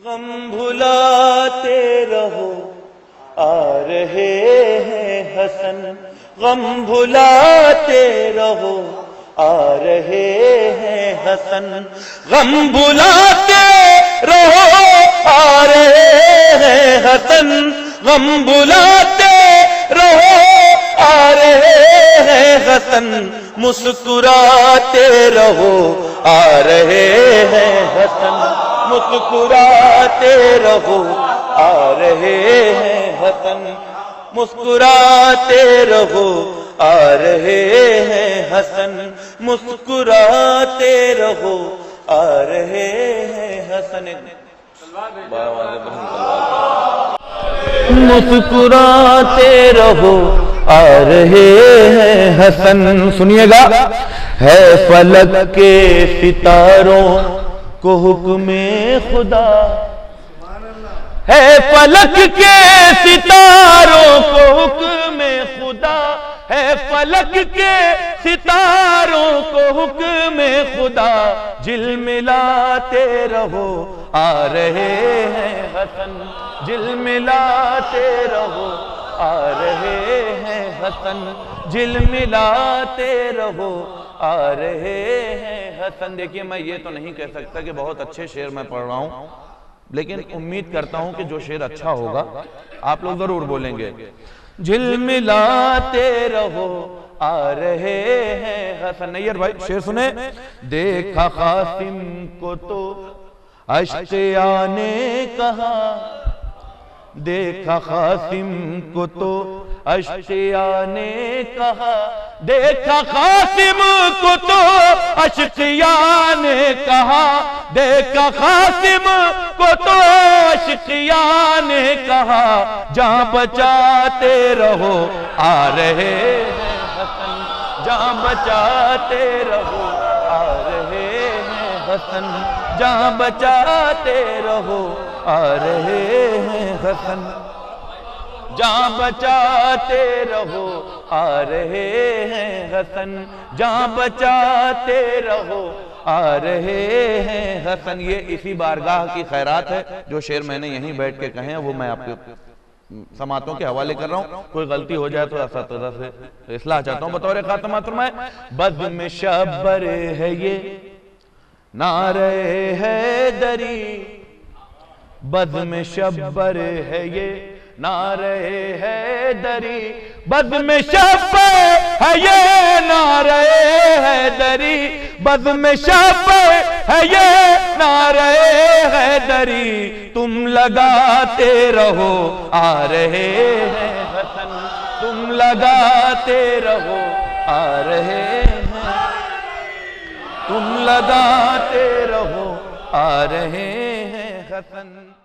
غم بھلاتے رہو آ رہے ہیں حسن، غم بھلاتے رہو آ رہے ہیں حسن، غم بھلاتے رہو آ رہے ہیں حسن، غم بھلاتے رہو آ رہے ہیں حسن، مسکراتے رہو آ رہے ہیں حسن، مسکراتے رہو آ رہے ہیں حسن، مسکراتے رہو آ رہے ہیں حسن، مسکراتے رہو آ رہے ہیں حسن، مسکراتے رہو آ رہے ہیں حسن۔ سنیے گا، ہے فلک کے ستاروں کو حکم خدا، ہے فلک کے ستاروں کو حکم خدا، ہے فلک کے ستاروں کو حکم خدا، جھلملاتے رہو آ رہے ہیں حسن، جھلملاتے رہو آ رہے ہیں حسن، جھلملاتے رہو آ رہے ہیں حسن۔ دیکھیے، میں یہ تو نہیں کہہ سکتا کہ بہت اچھے شعر میں پڑھ رہا ہوں، لیکن امید کرتا ہوں کہ جو شعر اچھا ہوگا آپ لوگ ضرور بولیں گے۔ جھلملاتے رہو آ رہے ہیں حسن۔ نیّر بھائی شعر سنیں۔ دیکھا قاسم کو تو اشقیاء نے کہا، دیکھا قاسم کو تو اشقیاء نے کہا، دیکھا قاسم کو تو اشقیاء نے کہا، دیکھا قاسم کو تو اشقیاء نے کہا، جان بچاتے رہو آ رہے ہیں حسن، جان بچاتے رہو آ رہے ہیں حسن، جان بچاتے رہو آ رہے ہیں حسن، جان بچاتے رہو آ رہے ہیں حسن، جان بچاتے رہو آ رہے ہیں حسن۔ یہ اسی بارگاہ کی خیرات ہے، جو شعر میں نے یہیں بیٹھ کے کہے ہیں وہ میں آپ کے سماعتوں کے حوالے کر رہا ہوں۔ کوئی غلطی ہو جائے تو اساتذہ سے اصلاح چاہتا ہوں۔ بطور خاتمہ فرمائے، بزم شبر ہے یہ نعرہ حیدری، بزم شبر ہے یہ نعرہ حیدری، بزم شبر ہے یہ نعرہ حیدری، بزم شبر ہے یہ نعرہ حیدری، تم لگاتے رہو آ رہے ہیں حسن، تم لگاتے رہو آ رہے ہیں، تم لگاتے رہو آ رہے ہیں حسن۔